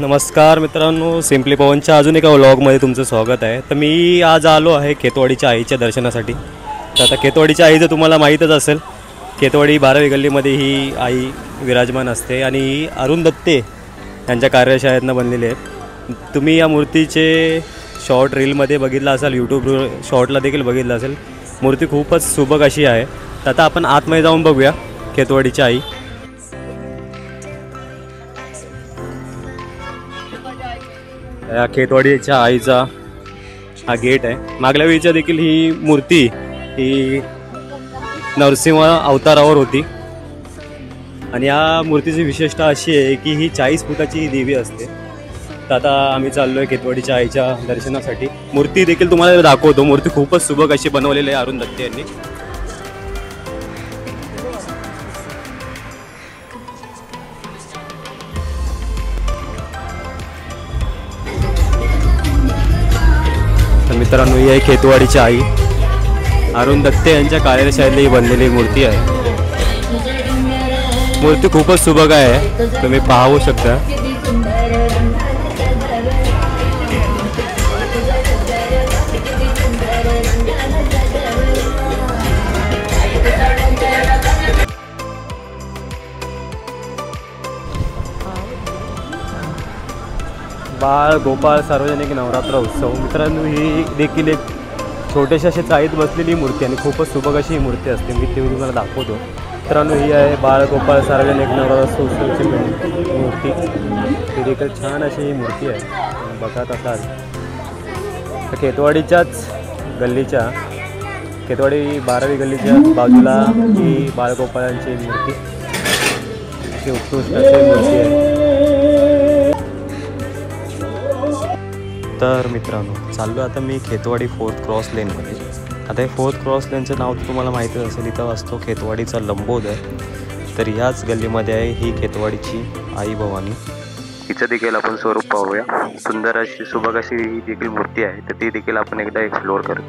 नमस्कार मित्रांनो, सिम्पली पवनच्या अजून एका व्लॉगमध्ये तुमचं स्वागत आहे। तर मी आज आलो आहे खेतवाडीच्या आईच्या दर्शनासाठी। तर आता खेतवाडीच्या आई जर तुम्हाला माहीतच असेल, खेतवाडी 12वी गल्लीमध्ये ही आई विराजमान असते आणि अरुण दत्ते यांच्या कार्यशाळेतनं बनलेले आहेत। तुम्ही या मूर्तीचे शॉर्ट रीलमध्ये बघितलं असाल, यूट्यूब शॉर्टला देखील बघितलं असेल। मूर्ती खूपच सुबक अशी आहे। तर आता आपण आतमध्ये जाऊन बघूया खेतवाडीची आई। या खेतवाडीच्या आईचा हा गेट आहे। मागल्या वेळीच्या देखील ही मूर्ती ही नरसिंह अवतारावर होती आणि या मूर्तीची विशेषता अशी आहे की ही 40 फुटाची देवी असते। तर आता आम्ही चाललोय खेतवाडीच्या आईच्या दर्शनासाठी। मूर्ती देखील तुम्हाला दाखवतो। मूर्ती खूपच सुबक अशी बनवलेली आहे अरुण दत्ते यांनी। मित्रांनो, ही आहे खेतवाडीची आई। अरुण दत्ते यांच्या कार्यशाळेतली बनलेली मूर्ती आहे। मूर्ती खूपच सुबक आहे, तुम्ही पाहू शकता। बाळ गोपाळ सार्वजनिक नवरात्र उत्सव। मित्रांनो, ही देखील एक छोट्याशा अशी चाळीत बसलेली मूर्ती आणि खूपच सुबक अशी ही मूर्ती असते। मी ती तुम्हाला दाखवतो। मित्रांनो, ही आहे बाळ गोपाळ सार्वजनिक नवरात्र उत्सवाची मूर्ती। ही देखील छान अशी ही मूर्ती आहे, बघत असाल। तर खेतवाडीच्याच गल्लीच्या खेतवाडी 12वी गल्लीच्या बाजूला ही बाळगोपाळांची मूर्ती अशी उत्कृष्ट अशी मूर्ती आहे। तर मित्रांनो, चाललो आता मी खेतवाडी 4th क्रॉस लेनमध्ये। आता हे 4th क्रॉस लेनचं नाव तुम्हाला माहीतच असेल, इथं असतो खेतवाडीचा लंबोदर। तर ह्याच गल्लीमध्ये आहे ही खेतवाडीची आई भवानी। हिचं देखील आपण स्वरूप पाहूया। सुंदर अशी सुबक अशी ही देखील मूर्ती आहे, तर ती देखील आपण एकदा एक्सप्लोअर करू।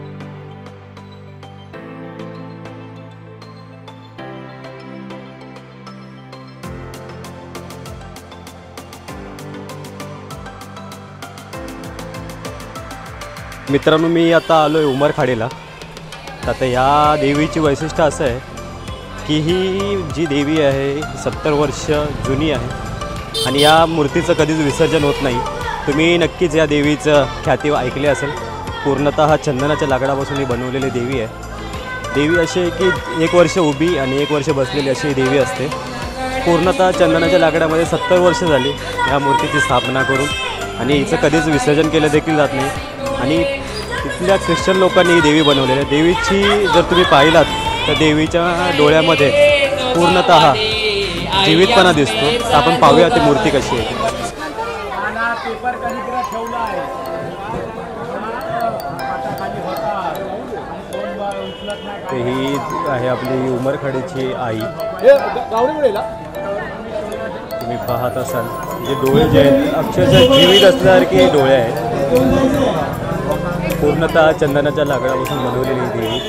मित्रांनो, मी आता आलो आहे उमरखाडीला। आता या देवीची वैशिष्ट्य असं आहे की ही जी देवी आहे 70 वर्ष जुनी आहे आणि या मूर्तीचं कधीच विसर्जन होत नाही। तुम्ही नक्कीच या देवीचं ख्याती ऐकली असेल। पूर्णतः चंदनाच्या लाकडापासून ही बनवलेली देवी आहे। देवी अशी आहे की 1 वर्ष उभी आणि 1 वर्ष बसलेली अशी देवी असते। पूर्णतः चंदनाच्या लाकडामध्ये 70 वर्ष झाली या मूर्तीची स्थापना करून आणि हिचं कधीच विसर्जन केलं देखील जात नाही। आणि तिथल्या ख्रिश्चन लोकांनी ही देवी बनवलेली आहे। देवीची जर तुम्ही पाहिलात तर देवीच्या डोळ्यामध्ये पूर्णतः जीवितपणा दिसतो। तर आपण पाहूया ती मूर्ती कशी आहे। ही आहे आपली उमरखाडीची आई। तुम्ही पाहत असाल, जे डोळे जे आहेत अक्षरशः जीवित असल्यासारखे डोळे आहेत। पूर्णतः चंदनाच्या लाकडापासून बनवलेली देवी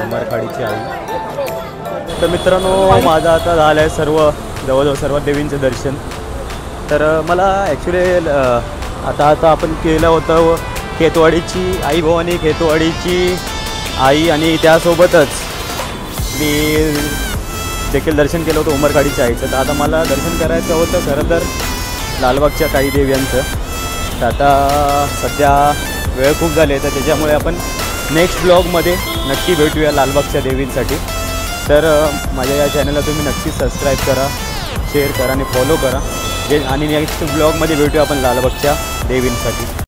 उमरखाडीची आई। तर मित्रांनो, माझं आता झालं आहे जवळजवळ सर्व देवींचं दर्शन। तर मला ॲक्च्युली आता आपण केलं होतं खेतवाडीची आई भवानी, खेतवाडीची आई आणि त्यासोबतच मी देखील दर्शन केलं होतं उमरखाडीच्या आईचं। तर आता मला दर्शन करायचं होतं खरं तर लालबागच्या काही देव्यांचं। तर आता सध्या वेळ खूप झाली आहे, तर त्याच्यामुळे आपण नेक्स्ट ब्लॉगमध्ये नक्की भेटूया लालबागच्या देवींसाठी। तर माझ्या या चॅनलला तुम्ही नक्की सबस्क्राईब करा, शेअर करा आणि फॉलो करा। आणि नेक्स्ट ब्लॉगमध्ये भेटूया आपण लालबागच्या देवींसाठी।